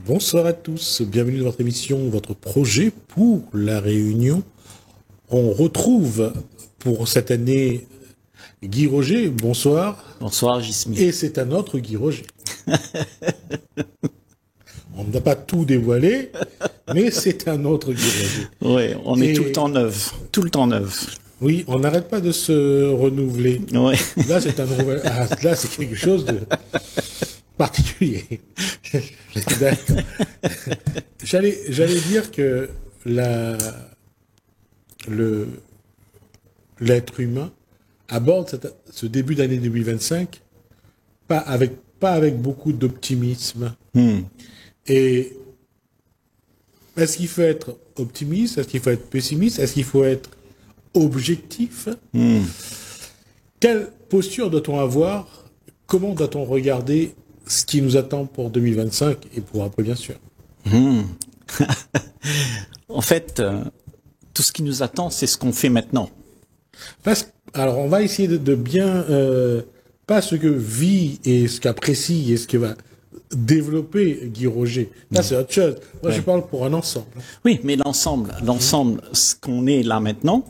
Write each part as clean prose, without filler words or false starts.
Bonsoir à tous, bienvenue dans votre émission, votre projet pour la Réunion. On retrouve pour cette année Guy Roger, bonsoir. Bonsoir Gismi. Et c'est un autre Guy Roger. On n'a pas tout dévoilé, mais c'est un autre Guy Roger. Oui, on est tout le temps neuf, tout le temps neuf. Oui, on n'arrête pas de se renouveler. Ouais. Là, c'est un nouvel... là, c'est quelque chose de particulier. J'allais dire que l'être humain aborde ce début d'année 2025 pas avec beaucoup d'optimisme. Et est-ce qu'il faut être optimiste? Est-ce qu'il faut être pessimiste? Est-ce qu'il faut être objectif? Quelle posture doit-on avoir? Comment doit-on regarder ce qui nous attend pour 2025 et pour après, bien sûr? En fait, tout ce qui nous attend, c'est ce qu'on fait maintenant. Alors, on va essayer de bien... pas ce que vit et ce qu'apprécie et ce que va développer Guy Roger. Là, c'est autre chose. Moi, je parle pour un ensemble. Oui, mais l'ensemble, ce qu'on est là maintenant,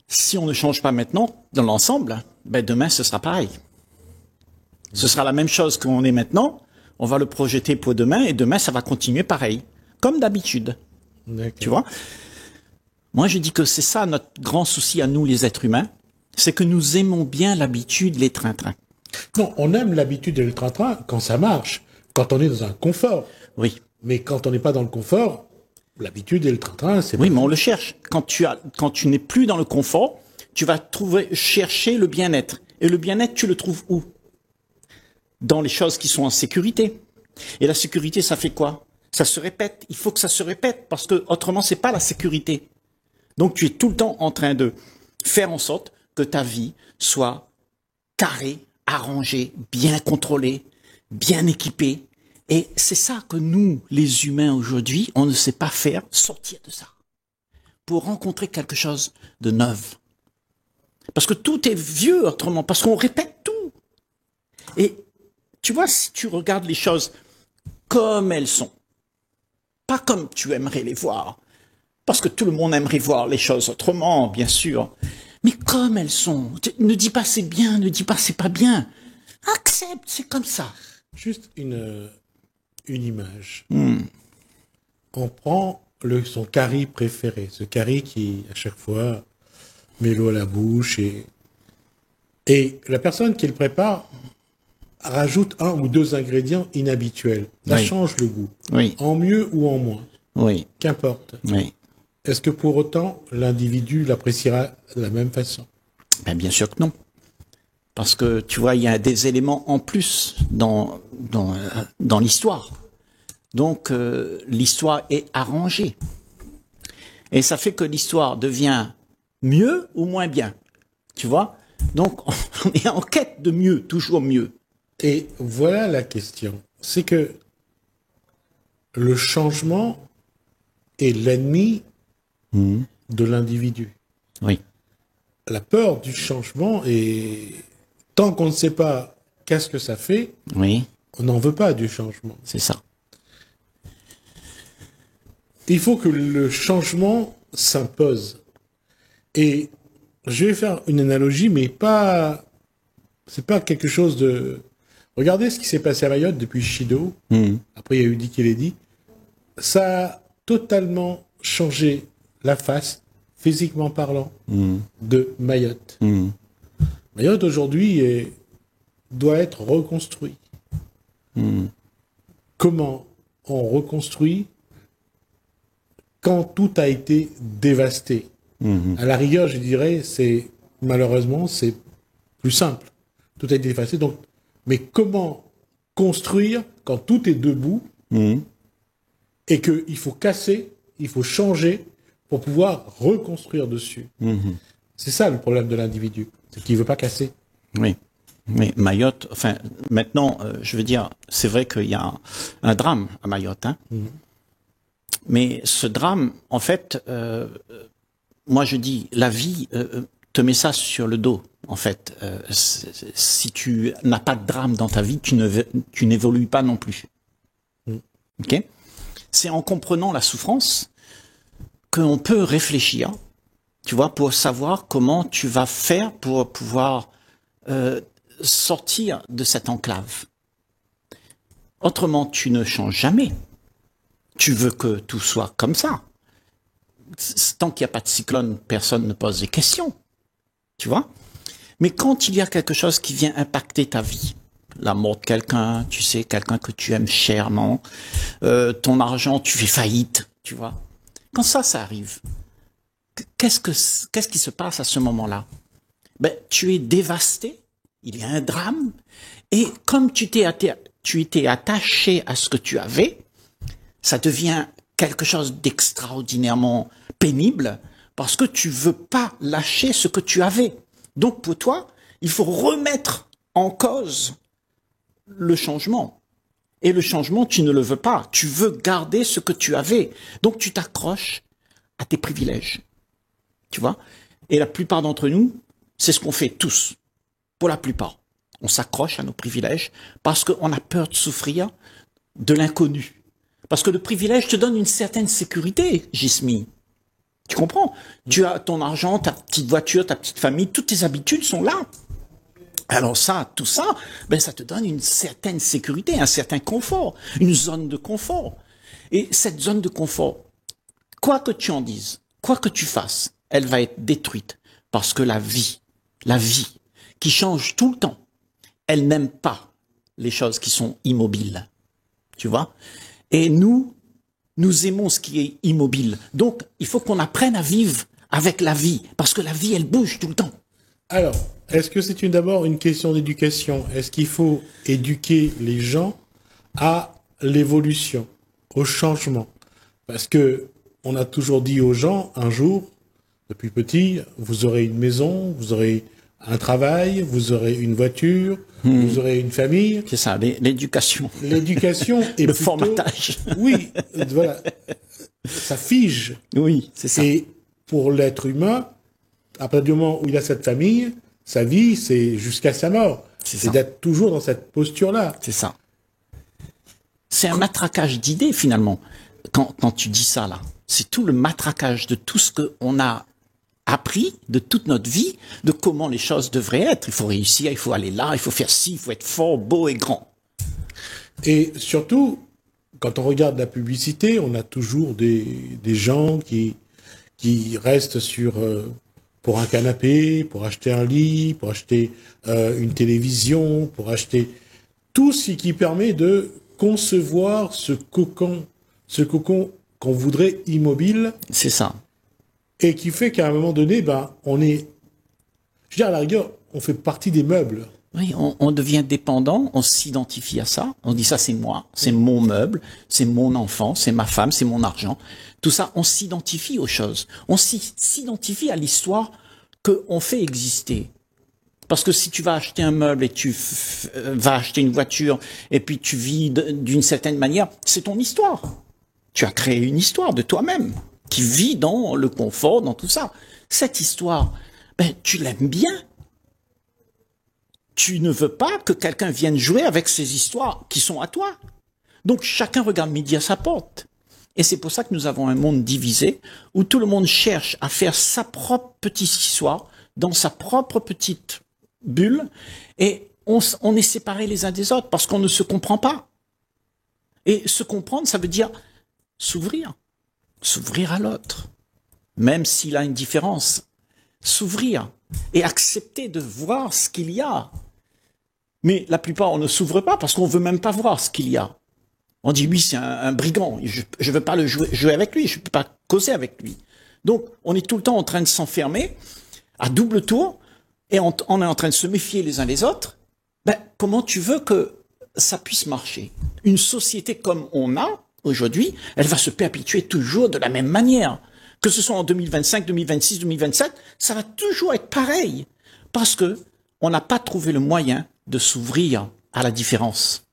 si on ne change pas maintenant dans l'ensemble, ben demain, ce sera pareil. Ce sera la même chose qu'on est maintenant, on va le projeter pour demain, et demain, ça va continuer pareil, comme d'habitude. Tu vois? Moi, je dis que c'est ça notre grand souci à nous, les êtres humains, c'est que nous aimons bien l'habitude, les train-train. Non, on aime l'habitude et le train-train quand ça marche, quand on est dans un confort. Oui. Mais quand on n'est pas dans le confort, l'habitude et le train-train, c'est... Oui, mais on le cherche. Quand tu n'es plus dans le confort, tu vas chercher le bien-être. Et le bien-être, tu le trouves où? Dans les choses qui sont en sécurité. Et la sécurité, ça fait quoi? Ça se répète. Il faut que ça se répète parce que autrement, c'est pas la sécurité. Donc, tu es tout le temps en train de faire en sorte que ta vie soit carrée, arrangée, bien contrôlée, bien équipée. Et c'est ça que nous, les humains aujourd'hui, on ne sait pas faire, sortir de ça. Pour rencontrer quelque chose de neuf. Parce que tout est vieux autrement, parce qu'on répète tout. Et tu vois, si tu regardes les choses comme elles sont, pas comme tu aimerais les voir, parce que tout le monde aimerait voir les choses autrement, bien sûr, mais comme elles sont. Ne dis pas c'est bien, ne dis pas c'est pas bien. Accepte, c'est comme ça. Juste une image. On prend son curry préféré, ce curry qui, à chaque fois, met l'eau à la bouche et la personne qui le prépare rajoute un ou deux ingrédients inhabituels. Ça change le goût. Oui. En mieux ou en moins. Oui. Qu'importe. Oui. Est-ce que pour autant, l'individu l'appréciera de la même façon? Ben, bien sûr que non. Parce que, tu vois, il y a des éléments en plus dans l'histoire. Donc, l'histoire est arrangée. Et ça fait que l'histoire devient mieux ou moins bien. Tu vois? Donc, on est en quête de mieux, toujours mieux. Et voilà la question. C'est que le changement est l'ennemi de l'individu. Oui. La peur du changement est... Tant qu'on ne sait pas qu'est-ce que ça fait, Oui. On n'en veut pas du changement. C'est ça. Il faut que le changement s'impose. Et je vais faire une analogie, mais pas... C'est pas quelque chose de... Regardez ce qui s'est passé à Mayotte depuis Chido. Après, il y a eu Dick Kennedy. Ça a totalement changé la face, physiquement parlant, de Mayotte. Mayotte, aujourd'hui, doit être reconstruit. Comment on reconstruit quand tout a été dévasté? À la rigueur, je dirais, malheureusement, c'est plus simple. Tout a été dévasté. Donc, mais comment construire quand tout est debout et qu'il faut casser, il faut changer pour pouvoir reconstruire dessus? C'est ça le problème de l'individu, c'est qu'il ne veut pas casser. Oui. Mais Mayotte, enfin, maintenant, je veux dire, c'est vrai qu'il y a un drame à Mayotte, hein. Mais ce drame, en fait, moi je dis, la vie te met ça sur le dos, en fait. Si tu n'as pas de drame dans ta vie, tu n'évolues pas non plus. Ok? C'est en comprenant la souffrance qu'on peut réfléchir, tu vois, pour savoir comment tu vas faire pour pouvoir sortir de cette enclave. Autrement, tu ne changes jamais. Tu veux que tout soit comme ça. Tant qu'il n'y a pas de cyclone, personne ne pose des questions. Tu vois? Mais quand il y a quelque chose qui vient impacter ta vie, la mort de quelqu'un, tu sais, quelqu'un que tu aimes chèrement, ton argent, tu fais faillite, tu vois? Quand ça arrive, qu'est-ce qui se passe à ce moment-là? Ben, tu es dévasté, il y a un drame, et comme tu étais attaché à ce que tu avais, ça devient quelque chose d'extraordinairement pénible parce que tu veux pas lâcher ce que tu avais. Donc pour toi, il faut remettre en cause le changement. Et le changement, tu ne le veux pas. Tu veux garder ce que tu avais. Donc tu t'accroches à tes privilèges. Tu vois? Et la plupart d'entre nous, c'est ce qu'on fait tous. Pour la plupart. On s'accroche à nos privilèges parce qu'on a peur de souffrir de l'inconnu. Parce que le privilège te donne une certaine sécurité, Gismi. Tu comprends? Tu as ton argent, ta petite voiture, ta petite famille, toutes tes habitudes sont là. Alors ça, tout ça, ben ça te donne une certaine sécurité, un certain confort, une zone de confort. Et cette zone de confort, quoi que tu en dises, quoi que tu fasses, elle va être détruite. Parce que la vie, qui change tout le temps, elle n'aime pas les choses qui sont immobiles. Tu vois? Et nous aimons ce qui est immobile. Donc, il faut qu'on apprenne à vivre avec la vie, parce que la vie, elle bouge tout le temps. Alors, est-ce que c'est d'abord une question d'éducation? Est-ce qu'il faut éduquer les gens à l'évolution, au changement? Parce que on a toujours dit aux gens, un jour, depuis petit, vous aurez une maison, vous aurez un travail, vous aurez une voiture, vous aurez une famille. C'est ça, l'éducation. L'éducation est le plutôt... formatage. Oui, voilà. Ça fige. Oui, c'est ça. Et pour l'être humain, à partir du moment où il a cette famille, sa vie, c'est jusqu'à sa mort. C'est d'être toujours dans cette posture-là. C'est ça. C'est un matraquage d'idées, finalement, quand tu dis ça, là. C'est tout le matraquage de tout ce qu'on a appris de toute notre vie, de comment les choses devraient être. Il faut réussir, il faut aller là, il faut faire ci, il faut être fort, beau et grand. Et surtout, quand on regarde la publicité, on a toujours des gens qui restent pour un canapé, pour acheter un lit, pour acheter une télévision, pour acheter tout ce qui permet de concevoir ce cocon qu'on voudrait immobile. C'est ça. Et qui fait qu'à un moment donné, on est, je veux dire, à la rigueur, on fait partie des meubles. Oui, on devient dépendant, on s'identifie à ça, on dit ça c'est moi, c'est mon meuble, c'est mon enfant, c'est ma femme, c'est mon argent. Tout ça, on s'identifie aux choses. On s'identifie à l'histoire qu'on fait exister. Parce que si tu vas acheter un meuble et tu vas acheter une voiture et puis tu vis d'une certaine manière, c'est ton histoire. Tu as créé une histoire de toi-même qui vit dans le confort, dans tout ça. Cette histoire, tu l'aimes bien. Tu ne veux pas que quelqu'un vienne jouer avec ces histoires qui sont à toi. Donc chacun regarde midi à sa porte. Et c'est pour ça que nous avons un monde divisé, où tout le monde cherche à faire sa propre petite histoire, dans sa propre petite bulle, et on est séparés les uns des autres, parce qu'on ne se comprend pas. Et se comprendre, ça veut dire s'ouvrir à l'autre, même s'il a une différence, s'ouvrir et accepter de voir ce qu'il y a. Mais la plupart, on ne s'ouvre pas parce qu'on veut même pas voir ce qu'il y a. On dit, oui, c'est un brigand, je veux pas jouer avec lui, je peux pas causer avec lui. Donc, on est tout le temps en train de s'enfermer à double tour et on est en train de se méfier les uns les autres. Comment tu veux que ça puisse marcher? Une société comme on a aujourd'hui, elle va se perpétuer toujours de la même manière. Que ce soit en 2025, 2026, 2027, ça va toujours être pareil. Parce que on n'a pas trouvé le moyen de s'ouvrir à la différence.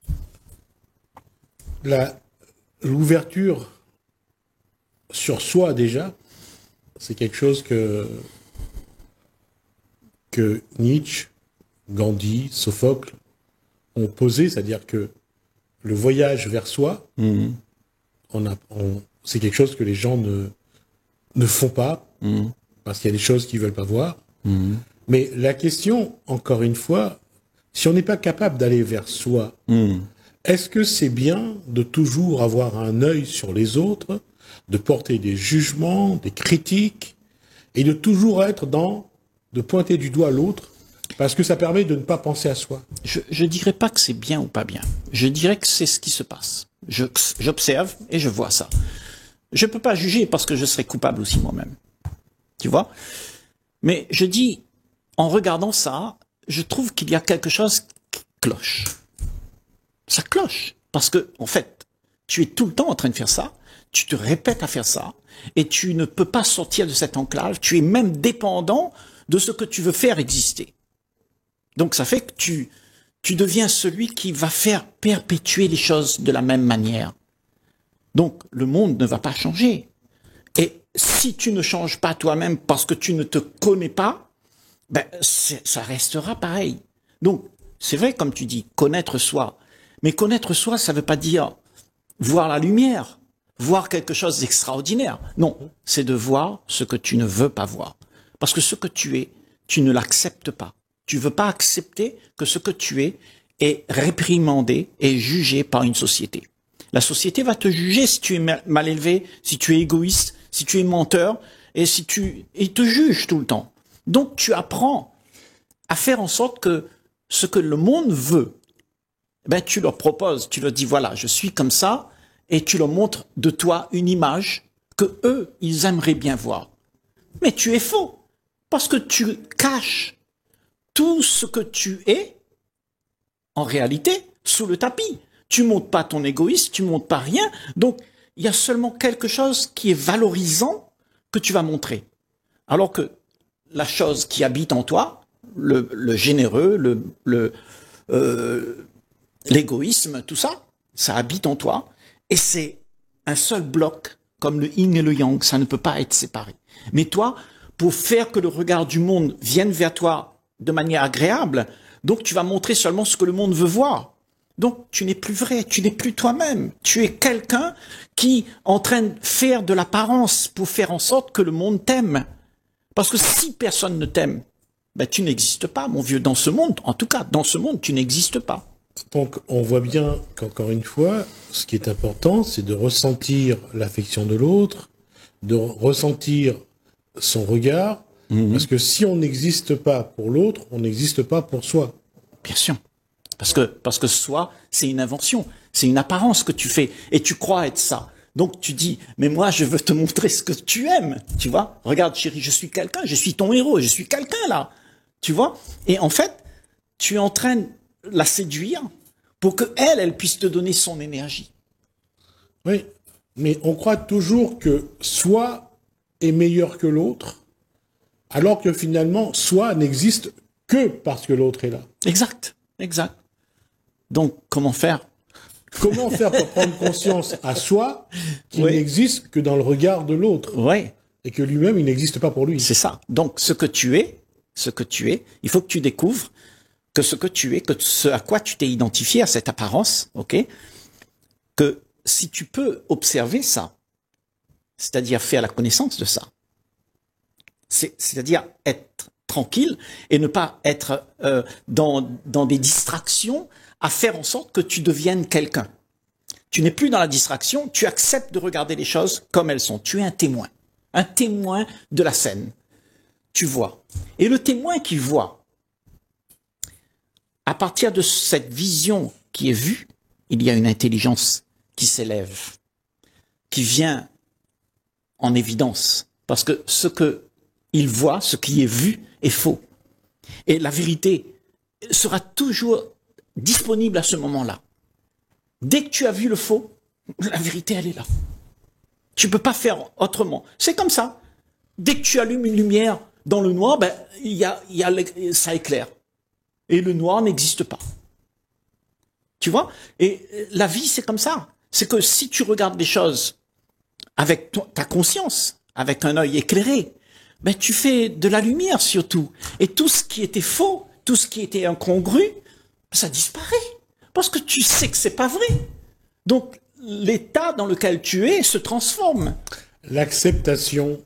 L'ouverture sur soi, déjà, c'est quelque chose que Nietzsche, Gandhi, Sophocle ont posé, c'est-à-dire que le voyage vers soi, c'est quelque chose que les gens ne font pas, parce qu'il y a des choses qu'ils veulent pas voir. Mais la question, encore une fois, si on n'est pas capable d'aller vers soi, est-ce que c'est bien de toujours avoir un œil sur les autres, de porter des jugements, des critiques, et de toujours être de pointer du doigt l'autre, parce que ça permet de ne pas penser à soi? Je dirais pas que c'est bien ou pas bien. Je dirais que c'est ce qui se passe. J'observe et je vois ça. Je peux pas juger parce que je serais coupable aussi moi-même. Tu vois? Mais je dis, en regardant ça, je trouve qu'il y a quelque chose qui cloche. Ça cloche. Parce que, en fait, tu es tout le temps en train de faire ça, tu te répètes à faire ça, et tu ne peux pas sortir de cette enclave, tu es même dépendant de ce que tu veux faire exister. Donc ça fait que tu deviens celui qui va faire perpétuer les choses de la même manière. Donc le monde ne va pas changer. Et si tu ne changes pas toi-même parce que tu ne te connais pas, ben ça restera pareil. Donc c'est vrai, comme tu dis, connaître soi. Mais connaître soi, ça ne veut pas dire voir la lumière, voir quelque chose d'extraordinaire. Non, c'est de voir ce que tu ne veux pas voir. Parce que ce que tu es, tu ne l'acceptes pas. Tu ne veux pas accepter que ce que tu es est réprimandé et jugé par une société. La société va te juger si tu es mal élevé, si tu es égoïste, si tu es menteur, et il te juge tout le temps. Donc tu apprends à faire en sorte que ce que le monde veut, ben tu leur proposes, tu leur dis voilà, je suis comme ça, et tu leur montres de toi une image que eux, ils aimeraient bien voir. Mais tu es faux, parce que tu caches tout ce que tu es, en réalité, sous le tapis. Tu montes pas ton égoïsme, tu montes pas rien. Donc, il y a seulement quelque chose qui est valorisant que tu vas montrer. Alors que la chose qui habite en toi, le généreux, l'égoïsme, tout ça, ça habite en toi. Et c'est un seul bloc, comme le yin et le yang, ça ne peut pas être séparé. Mais toi, pour faire que le regard du monde vienne vers toi de manière agréable, donc tu vas montrer seulement ce que le monde veut voir. Donc tu n'es plus vrai, tu n'es plus toi-même. Tu es quelqu'un qui est en train de faire de l'apparence pour faire en sorte que le monde t'aime. Parce que si personne ne t'aime, ben tu n'existes pas, mon vieux, dans ce monde. En tout cas, dans ce monde, tu n'existes pas. Donc on voit bien qu'encore une fois, ce qui est important, c'est de ressentir l'affection de l'autre, de ressentir son regard, parce que si on n'existe pas pour l'autre, on n'existe pas pour soi. Bien sûr. Parce que soi, c'est une invention, c'est une apparence que tu fais, et tu crois être ça. Donc tu dis, mais moi je veux te montrer ce que tu aimes, tu vois. Regarde chérie, je suis quelqu'un, je suis ton héros, je suis quelqu'un là, tu vois. Et en fait, tu es en train de la séduire pour que elle puisse te donner son énergie. Oui, mais on croit toujours que soi est meilleur que l'autre, alors que finalement, soi n'existe que parce que l'autre est là. Exact, exact. Donc, comment faire? Comment faire pour prendre conscience à soi qu'il n'existe que dans le regard de l'autre? Oui. Et que lui-même, il n'existe pas pour lui. C'est ça. Donc, ce que tu es, il faut que tu découvres que ce que tu es, que ce à quoi tu t'es identifié, à cette apparence, ok? Que si tu peux observer ça, c'est-à-dire faire la connaissance de ça, c'est-à-dire être tranquille et ne pas être dans des distractions à faire en sorte que tu deviennes quelqu'un. Tu n'es plus dans la distraction, tu acceptes de regarder les choses comme elles sont. Tu es un témoin de la scène. Tu vois. Et le témoin qui voit, à partir de cette vision qui est vue, il y a une intelligence qui s'élève, qui vient en évidence. Parce que ce qu'il voit, ce qui est vu, est faux. Et la vérité sera toujours disponible à ce moment-là. Dès que tu as vu le faux, la vérité, elle est là. Tu peux pas faire autrement. C'est comme ça. Dès que tu allumes une lumière dans le noir, ben, ça éclaire. Et le noir n'existe pas. Tu vois? Et la vie, c'est comme ça. C'est que si tu regardes les choses avec ta conscience, avec un œil éclairé, ben, tu fais de la lumière surtout. Et tout ce qui était faux, tout ce qui était incongru, ça disparaît. Parce que tu sais que c'est pas vrai. Donc, l'état dans lequel tu es se transforme. L'acceptation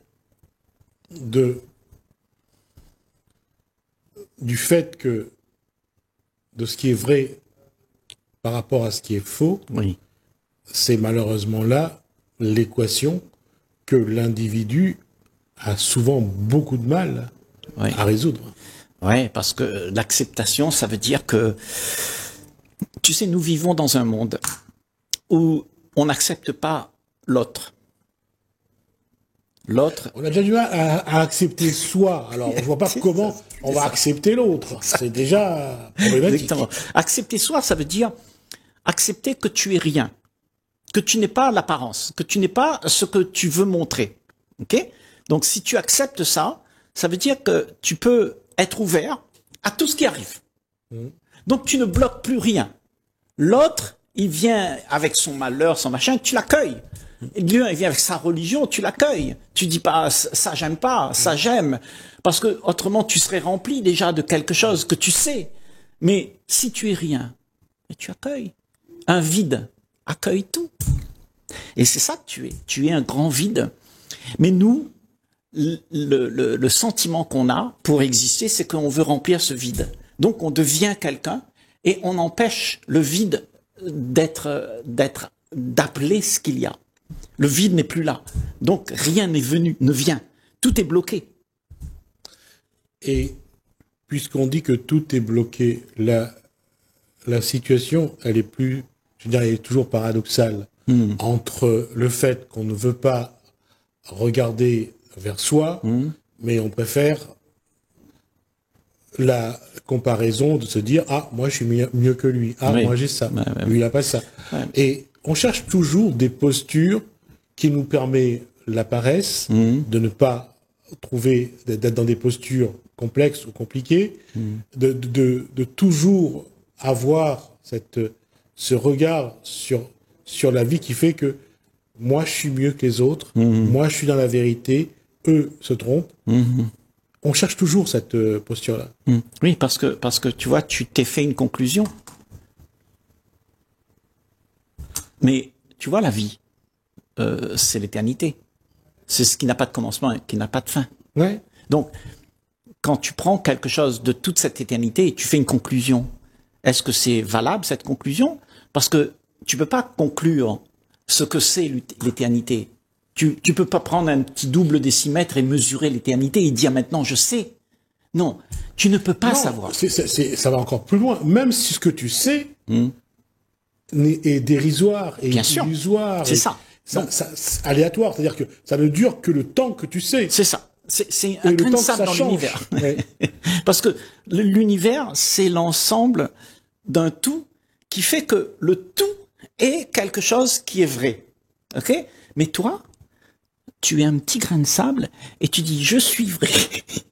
du fait que de ce qui est vrai par rapport à ce qui est faux, Oui. c'est malheureusement là l'équation que l'individu a souvent beaucoup de mal Oui. à résoudre. Ouais, parce que l'acceptation, ça veut dire que, tu sais, nous vivons dans un monde où on n'accepte pas l'autre. L'autre, On a déjà du mal à accepter soi, alors je vois pas comment on va accepter l'autre. C'est déjà problématique. exactement. Accepter soi, ça veut dire accepter que tu es rien, que tu n'es pas l'apparence, que tu n'es pas ce que tu veux montrer. Ok? Donc, si tu acceptes ça, ça veut dire que tu peux être ouvert à tout ce qui arrive. Donc, tu ne bloques plus rien. L'autre, il vient avec son malheur, son machin, tu l'accueilles. Lui, il vient avec sa religion, tu l'accueilles. Tu dis pas, ça j'aime pas, ça j'aime. Parce que, autrement, tu serais rempli déjà de quelque chose que tu sais. Mais si tu es rien, tu accueilles. Un vide accueille tout. Et c'est ça que tu es. Tu es un grand vide. Mais nous, le sentiment qu'on a pour exister, c'est qu'on veut remplir ce vide. Donc on devient quelqu'un et on empêche le vide d'appeler ce qu'il y a. Le vide n'est plus là. Donc rien n'est venu, ne vient. Tout est bloqué. Et puisqu'on dit que tout est bloqué, la situation, elle est plus, je veux dire, elle est toujours paradoxale entre le fait qu'on ne veut pas regarder vers soi, mais on préfère la comparaison de se dire, ah, moi je suis mieux que lui, ah, Oui. moi j'ai ça, Ouais. lui il n'a pas ça. Ouais. Et on cherche toujours des postures qui nous permettent la paresse, de ne pas trouver, d'être dans des postures complexes ou compliquées, de toujours avoir ce regard sur la vie qui fait que moi je suis mieux que les autres, moi je suis dans la vérité, eux se trompent. On cherche toujours cette posture-là. Oui, parce que tu vois, tu t'es fait une conclusion. Mais tu vois, la vie, c'est l'éternité. C'est ce qui n'a pas de commencement et qui n'a pas de fin. Ouais. Donc, quand tu prends quelque chose de toute cette éternité et tu fais une conclusion, est-ce que c'est valable cette conclusion? Parce que tu peux pas conclure ce que c'est l'éternité. Tu peux pas prendre un petit double décimètre et mesurer l'éternité et dire maintenant je sais. Non, tu ne peux pas Non, savoir. ça va encore plus loin. Même si ce que tu sais est dérisoire et Bien sûr. illusoire. C'est et ça. C'est aléatoire. C'est-à-dire que ça ne dure que le temps que tu sais. C'est ça. C'est Et un le grain de temps que sable ça dans change. l'univers. Ouais. Parce que l'univers, c'est l'ensemble d'un tout qui fait que le tout est quelque chose qui est vrai. Ok? Mais toi, tu es un petit grain de sable et tu dis je suis vrai,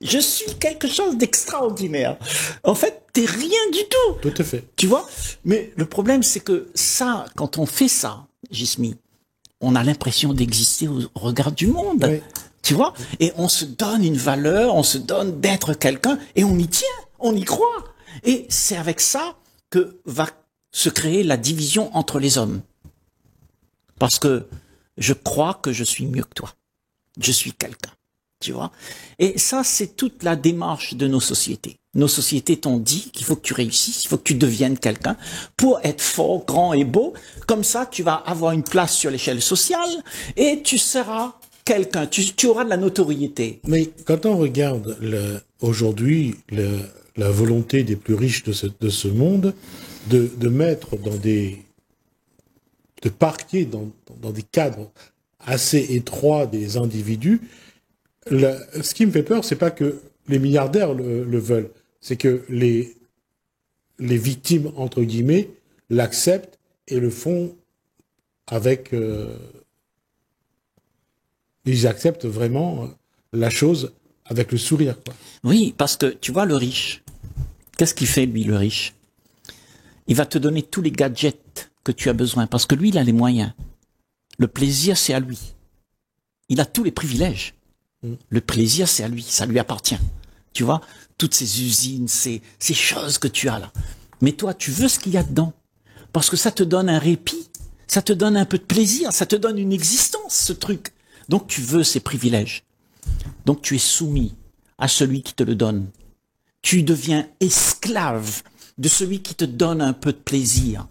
je suis quelque chose d'extraordinaire. En fait, t'es rien du tout. Tout à fait. Tu vois? Mais le problème, c'est que ça, quand on fait ça, Gismi, on a l'impression d'exister au regard du monde. Oui. Tu vois? Et on se donne une valeur, on se donne d'être quelqu'un et on y tient, on y croit. Et c'est avec ça que va se créer la division entre les hommes. Parce que je crois que je suis mieux que toi. Je suis quelqu'un. Tu vois? Et ça, c'est toute la démarche de nos sociétés. Nos sociétés t'ont dit qu'il faut que tu réussisses, il faut que tu deviennes quelqu'un pour être fort, grand et beau. Comme ça, tu vas avoir une place sur l'échelle sociale et tu seras quelqu'un. Tu auras de la notoriété. Mais quand on regarde aujourd'hui la volonté des plus riches de ce monde de mettre de parquer dans des cadres assez étroits des individus, ce qui me fait peur, c'est pas que les milliardaires le veulent, c'est que les victimes, entre guillemets, l'acceptent et le font avec... ils acceptent vraiment la chose avec le sourire, quoi. Oui, parce que tu vois, le riche, qu'est-ce qu'il fait, lui, le riche? Il va te donner tous les gadgets que tu as besoin, parce que lui, il a les moyens. Le plaisir, c'est à lui. Il a tous les privilèges. Le plaisir, c'est à lui, ça lui appartient. Tu vois, toutes ces usines, ces choses que tu as là. Mais toi, tu veux ce qu'il y a dedans, parce que ça te donne un répit, Ça te donne un peu de plaisir, ça te donne une existence, ce truc. Donc tu veux ces privilèges. Donc tu es soumis à celui qui te le donne. Tu deviens esclave de celui qui te donne un peu de plaisir.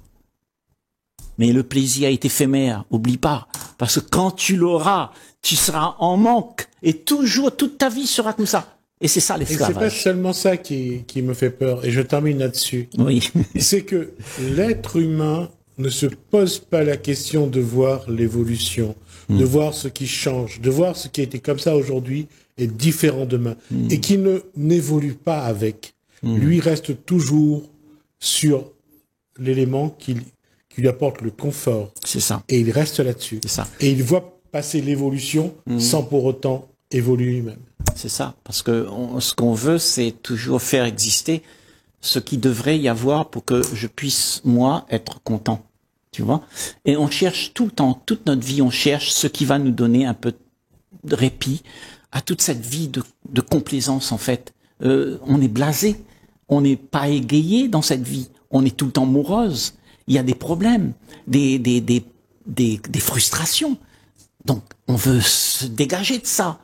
Mais le plaisir est éphémère, oublie pas. Parce que quand tu l'auras, tu seras en manque. Et toujours, toute ta vie sera comme ça. Et c'est ça l'esclavage. Et c'est pas seulement ça qui me fait peur. Et je termine là-dessus. Oui. C'est que l'être humain ne se pose pas la question de voir l'évolution, de voir ce qui change, de voir ce qui était comme ça aujourd'hui est différent demain. Et qui n'évolue pas avec. Lui reste toujours sur l'élément qui lui apporte le confort. C'est ça. Et il reste là-dessus. C'est ça. Et il voit passer l'évolution sans pour autant évoluer lui-même. C'est ça. Parce que ce qu'on veut, c'est toujours faire exister ce qui devrait y avoir pour que je puisse, moi, être content. Tu vois? Et on cherche tout le temps, toute notre vie, on cherche ce qui va nous donner un peu de répit à toute cette vie de complaisance, en fait. On est blasé. On n'est pas égayé dans cette vie. On est tout le temps morose. Il y a des problèmes, des frustrations. Donc, on veut se dégager de ça.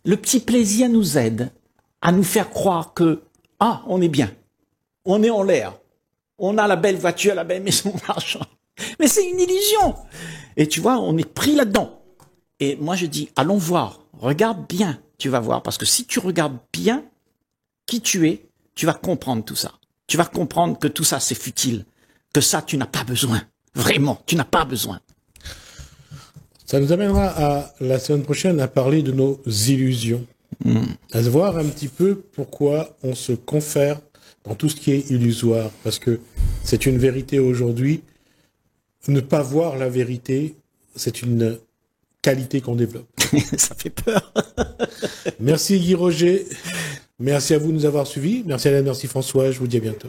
Le petit plaisir nous aide à nous faire croire que, on est bien. On est en l'air. On a la belle voiture, la belle maison, l'argent. Mais c'est une illusion. Et tu vois, on est pris là-dedans. Et moi, je dis, allons voir. Regarde bien. Tu vas voir. Parce que si tu regardes bien qui tu es, tu vas comprendre tout ça. Tu vas comprendre que tout ça, c'est futile. Que ça, tu n'as pas besoin. Vraiment, tu n'as pas besoin. Ça nous amènera à la semaine prochaine à parler de nos illusions. À se voir un petit peu pourquoi on se confère dans tout ce qui est illusoire. Parce que c'est une vérité aujourd'hui. Ne pas voir la vérité, c'est une qualité qu'on développe. Ça fait peur. Merci Guy Roger. Merci à vous de nous avoir suivis. Merci Alain, merci François. Je vous dis à bientôt.